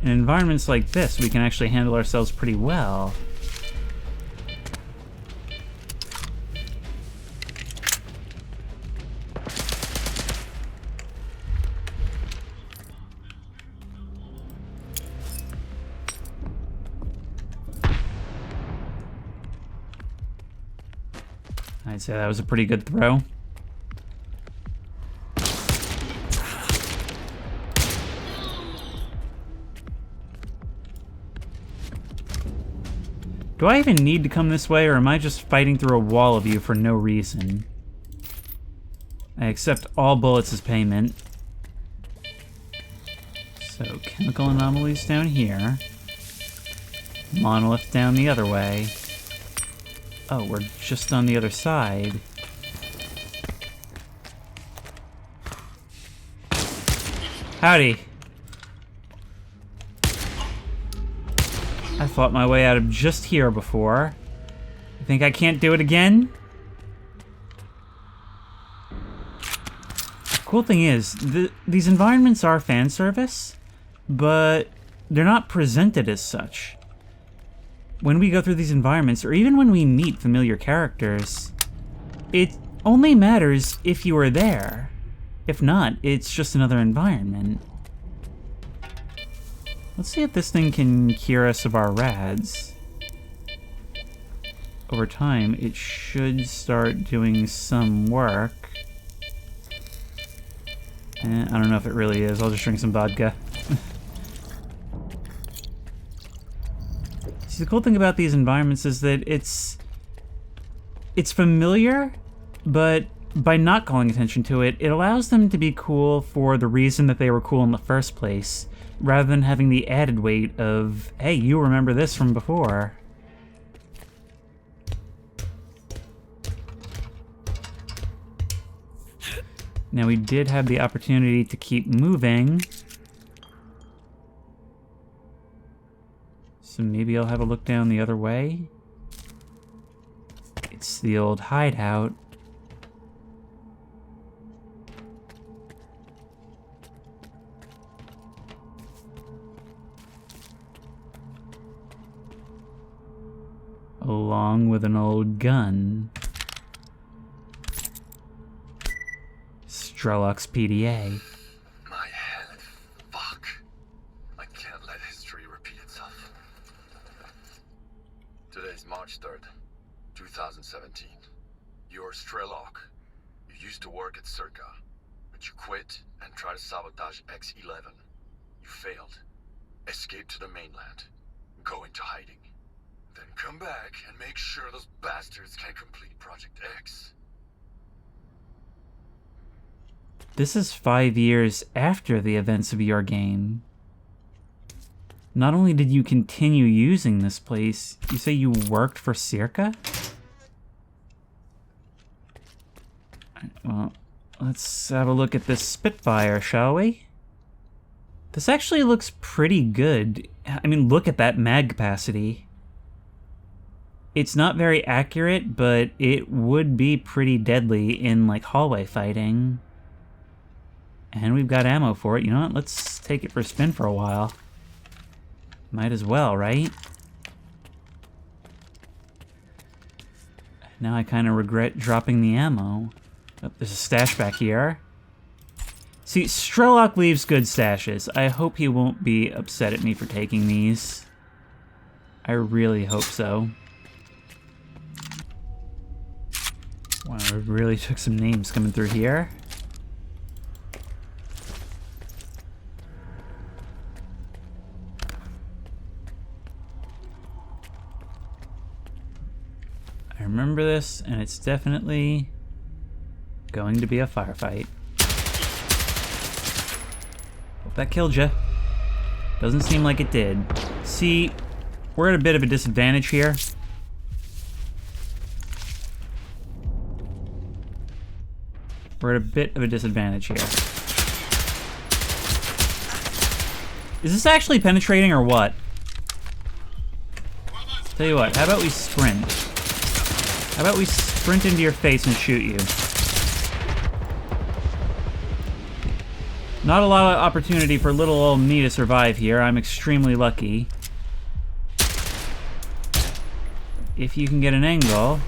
In environments like this, we can actually handle ourselves pretty well. I'd say that was a pretty good throw. Do I even need to come this way, or am I just fighting through a wall of you for no reason? I accept all bullets as payment. So, chemical anomalies down here. Monolith down the other way. Oh, we're just on the other side. Howdy. I fought my way out of just here before. You think I can't do it again? Cool thing is, these environments are fan service, but they're not presented as such. When we go through these environments, or even when we meet familiar characters, it only matters if you are there. If not, it's just another environment. Let's see if this thing can cure us of our rads. Over time, it should start doing some work. I don't know if it really is. I'll just drink some vodka. See, the cool thing about these environments is that it's familiar, but by not calling attention to it, it allows them to be cool for the reason that they were cool in the first place, rather than having the added weight of, hey, you remember this from before. Now, we did have the opportunity to keep moving. So maybe I'll have a look down the other way. It's the old hideout. Along with an old gun. S.T.A.L.K.E.R PDA. My head. Fuck. I can't let history repeat itself. Today's March 3rd, 2017. You're S.T.A.L.K.E.R. You used to work at S.T.A.L.K.E.R, but you quit and tried to sabotage X11. You failed. Escape to the mainland. Go into hiding. Then come back and make sure those bastards can complete Project X. This is 5 years after the events of your game. Not only did you continue using this place, you say you worked for S.T.A.L.K.E.R? Well, let's have a look at this Spitfire, shall we? This actually looks pretty good. I mean, look at that mag capacity. It's not very accurate, but it would be pretty deadly in, like, hallway fighting. And we've got ammo for it. You know what? Let's take it for a spin for a while. Might as well, right? Now I kind of regret dropping the ammo. Oh, there's a stash back here. See, S.T.A.L.K.E.R leaves good stashes. I hope he won't be upset at me for taking these. I really hope so. Wow, we really took some names coming through here. I remember this, and it's definitely going to be a firefight. Hope that killed you. Doesn't seem like it did. See, we're at a bit of a disadvantage here. We're at a bit of a disadvantage here. Is this actually penetrating or what? Tell you what, how about we sprint? How about we sprint into your face and shoot you? Not a lot of opportunity for little old me to survive here. I'm extremely lucky. If you can get an angle.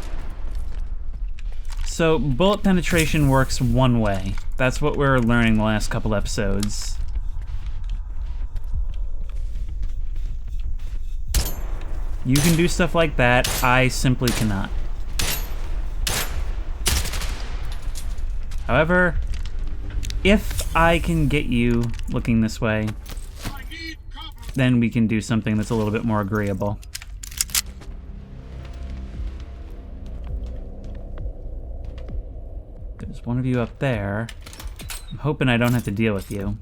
So, bullet penetration works one way. That's what we're learning the last couple episodes. You can do stuff like that. I simply cannot. However, if I can get you looking this way, then we can do something that's a little bit more agreeable. There's one of you up there. I'm hoping I don't have to deal with you.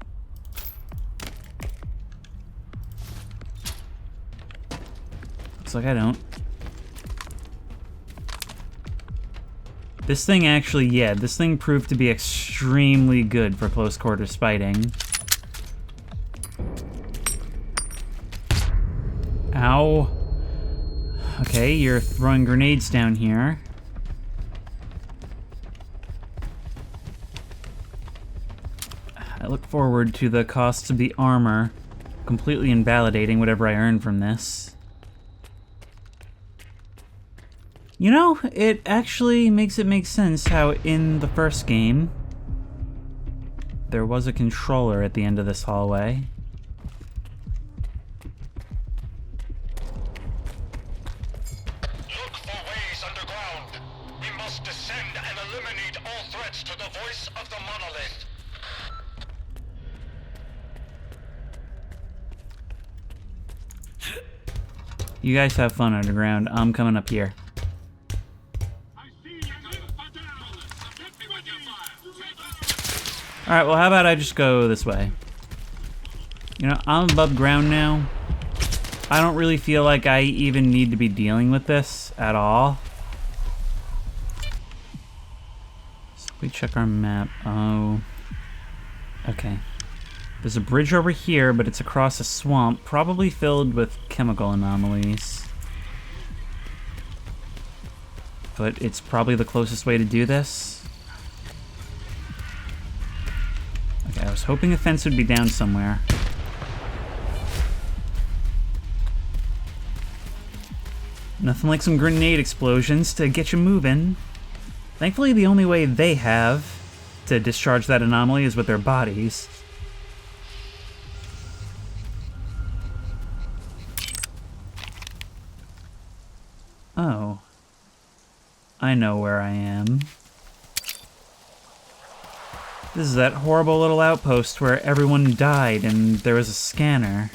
Looks like I don't. This thing actually, yeah, this thing proved to be extremely good for close quarters fighting. Ow. Okay, you're throwing grenades down here. I look forward to the costs of the armor completely invalidating whatever I earn from this. You know, it actually makes it make sense how in the first game there was a controller at the end of this hallway. must descend and eliminate all threats to the voice of the monolith. You guys have fun underground. I'm coming up here. Alright, well, how about I just go this way? You know, I'm above ground now. I don't really feel like I even need to be dealing with this at all. So we check our map. Oh. Okay. There's a bridge over here, but it's across a swamp, probably filled with chemical anomalies. But it's probably the closest way to do this. Okay, I was hoping a fence would be down somewhere. Nothing like some grenade explosions to get you moving. Thankfully, the only way they have to discharge that anomaly is with their bodies. Oh. I know where I am. This is that horrible little outpost where everyone died and there was a scanner.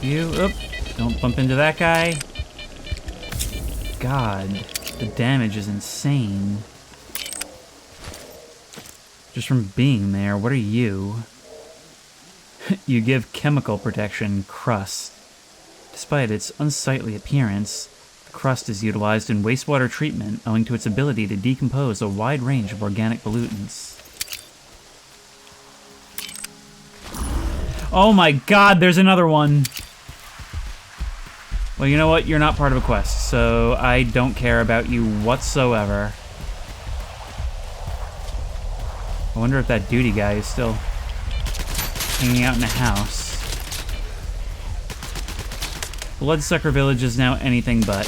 You. Oop. Don't bump into that guy. God, the damage is insane. Just from being there, what are you? You give chemical protection crust. Despite its unsightly appearance, the crust is utilized in wastewater treatment owing to its ability to decompose a wide range of organic pollutants. Oh my god, there's another one! Well, you know what? You're not part of a quest, so I don't care about you whatsoever. I wonder if that duty guy is still hanging out in a house. Bloodsucker Village is now anything but.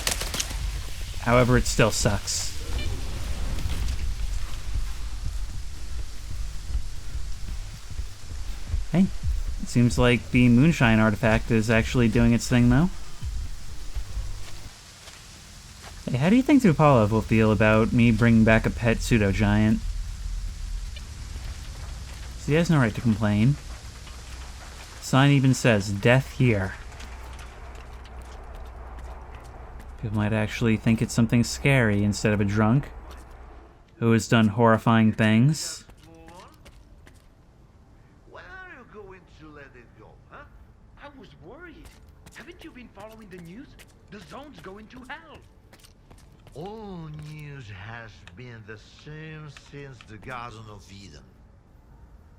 However, it still sucks. Hey, it seems like the moonshine artifact is actually doing its thing, though. Hey, how do you think Tupalov will feel about me bringing back a pet pseudo-giant? So he has no right to complain. Sign even says, death here. People might actually think it's something scary instead of a drunk who has done horrifying things. When are you going to let it go, huh? I was worried. Haven't you been following the news? The zone's going to hell. All news has been the same since the Garden of Eden.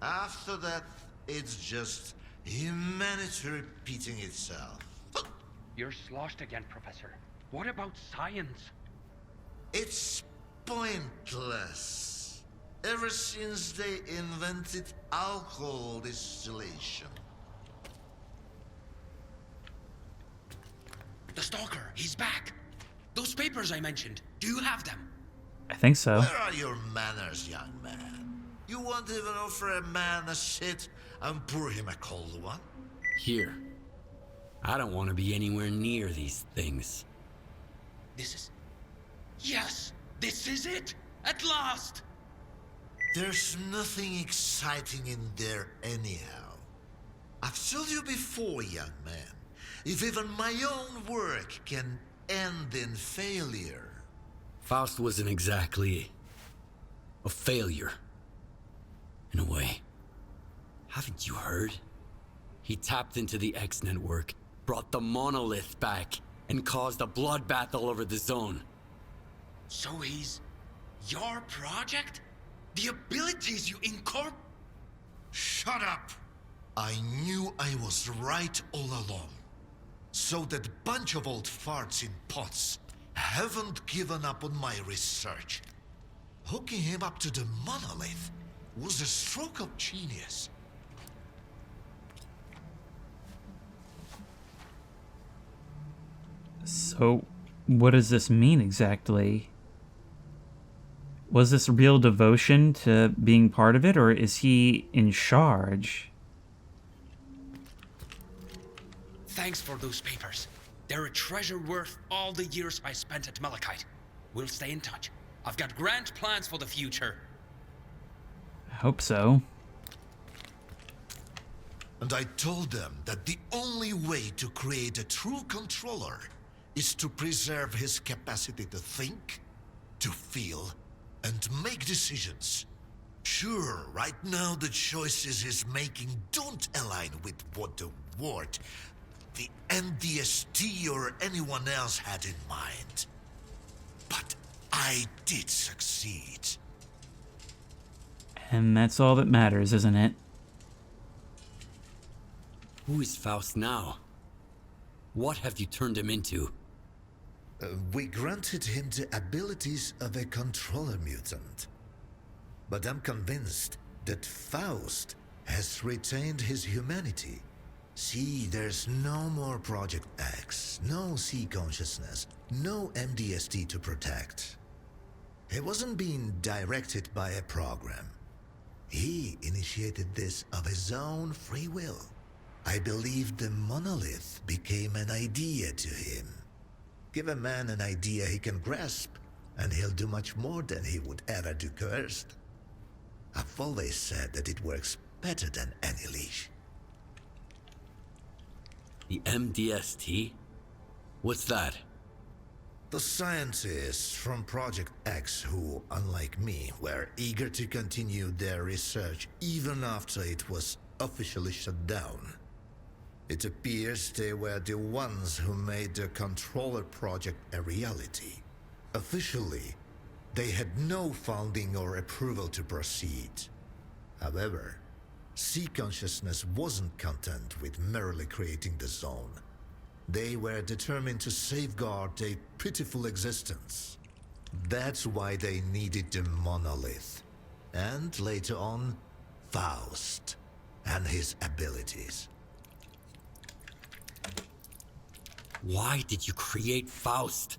After that, it's just humanity repeating itself. You're sloshed again, Professor. What about science? It's pointless. Ever since they invented alcohol distillation. The Stalker, he's back. Those papers I mentioned, do you have them? I think so. Where are your manners, young man? You won't even offer a man a shit and pour him a cold one? Here. I don't want to be anywhere near these things. This is... Yes! This is it! At last! There's nothing exciting in there anyhow. I've told you before, young man, if even my own work can end in failure. Faust wasn't exactly a failure, in a way. Haven't you heard? He tapped into the X network, brought the monolith back, and caused a bloodbath all over the zone. So he's... your project? The abilities you incorporate... Shut up! I knew I was right all along. So that bunch of old farts in pots haven't given up on my research. Hooking him up to the monolith was a stroke of genius. So, what does this mean exactly? Was this real devotion to being part of it, or is he in charge? Thanks for those papers. They're a treasure worth all the years I spent at Malachite. We'll stay in touch. I've got grand plans for the future. I hope so. And I told them that the only way to create a true controller is to preserve his capacity to think, to feel, and make decisions. Sure, right now the choices he's making don't align with what the Ward, the NDST, or anyone else had in mind. But I did succeed. And that's all that matters, isn't it? Who is Faust now? What have you turned him into? We granted him the abilities of a controller mutant. But I'm convinced that Faust has retained his humanity. See, there's no more Project X, no C consciousness, no MDST to protect. He wasn't being directed by a program. He initiated this of his own free will. I believe the monolith became an idea to him. Give a man an idea he can grasp, and he'll do much more than he would ever do cursed. I've always said that it works better than any leash. The MDST? What's that? The scientists from Project X who, unlike me, were eager to continue their research even after it was officially shut down. It appears they were the ones who made the controller project a reality. Officially, they had no funding or approval to proceed. However, C consciousness wasn't content with merely creating the zone. They were determined to safeguard a pitiful existence. That's why they needed the monolith. And later on, Faust and his abilities. Why did you create Faust?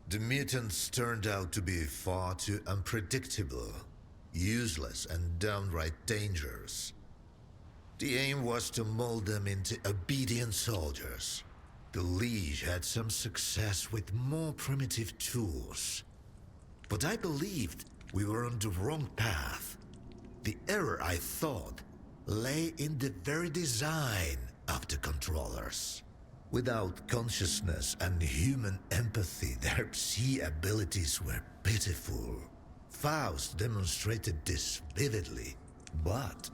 The mutants turned out to be far too unpredictable, useless, and downright dangerous. The aim was to mold them into obedient soldiers. The Liege had some success with more primitive tools. But I believed we were on the wrong path. The error, I thought, lay in the very design of the controllers. Without consciousness and human empathy, their C abilities were pitiful. Faust demonstrated this vividly, but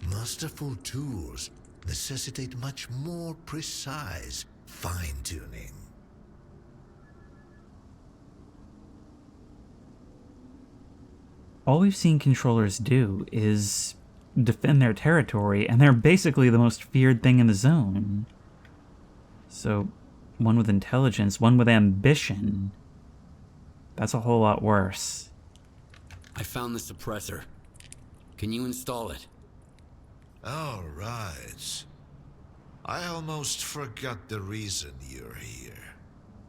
masterful tools necessitate much more precise fine-tuning. All we've seen controllers do is defend their territory, and they're basically the most feared thing in the zone. So, one with intelligence, one with ambition, that's a whole lot worse. I found the suppressor. Can you install it? All right. I almost forgot the reason you're here.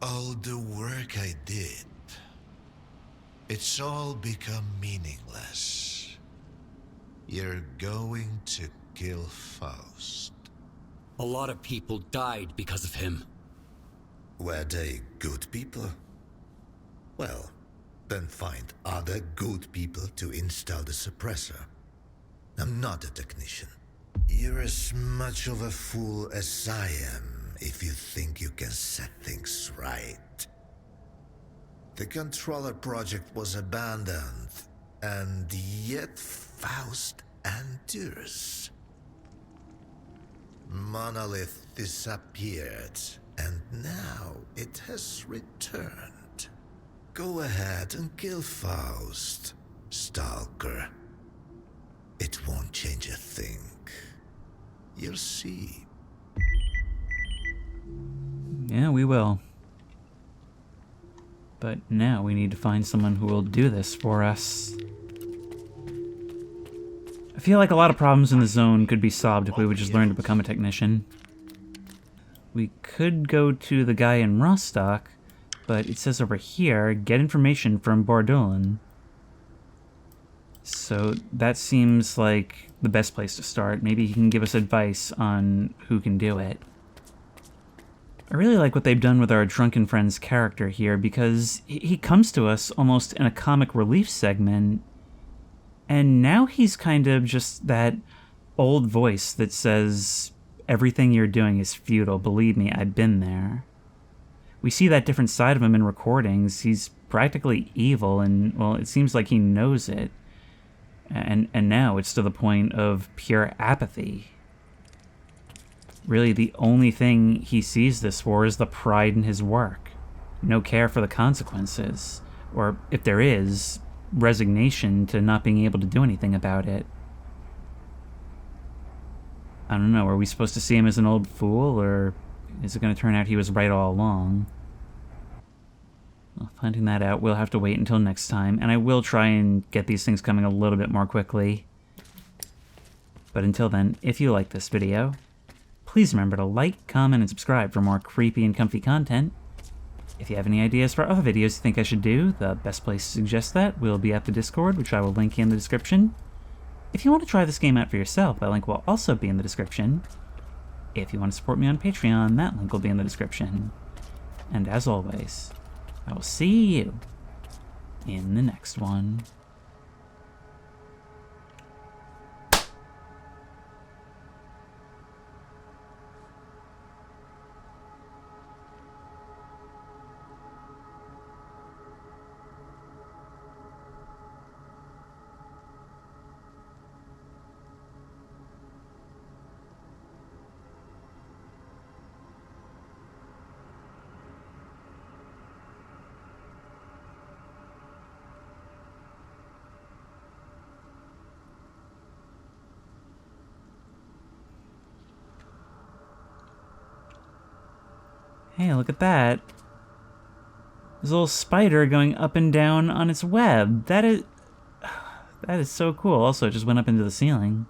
All the work I did. It's all become meaningless. You're going to kill Faust. A lot of people died because of him. Were they good people? Well, then find other good people to install the suppressor. I'm not a technician. You're as much of a fool as I am if you think you can set things right. The controller project was abandoned, and yet Faust endures. Monolith disappeared, and now it has returned. Go ahead and kill Faust, Stalker. It won't change a thing. You'll see. Yeah, we will. But now we need to find someone who will do this for us. I feel like a lot of problems in the zone could be solved if we would just learn to become a technician. We could go to the guy in Rostock, but it says over here, get information from Bordulin. So that seems like the best place to start. Maybe he can give us advice on who can do it. I really like what they've done with our Drunken Friend's character here, because he comes to us almost in a comic relief segment, and now he's kind of just that old voice that says, everything you're doing is futile, believe me, I've been there. We see that different side of him in recordings. He's practically evil, and, well, it seems like he knows it. And now it's to the point of pure apathy. Really, the only thing he sees this for is the pride in his work. No care for the consequences. Or, if there is, resignation to not being able to do anything about it. I don't know, are we supposed to see him as an old fool, or is it going to turn out he was right all along? Well, finding that out, we'll have to wait until next time, and I will try and get these things coming a little bit more quickly. But until then, if you like this video, please remember to like, comment, and subscribe for more creepy and comfy content. If you have any ideas for other videos you think I should do, the best place to suggest that will be at the Discord, which I will link in the description. If you want to try this game out for yourself, that link will also be in the description. If you want to support me on Patreon, that link will be in the description. And as always, I will see you in the next one. Hey, look at that. There's a little spider going up and down on its web. That is so cool. Also, it just went up into the ceiling.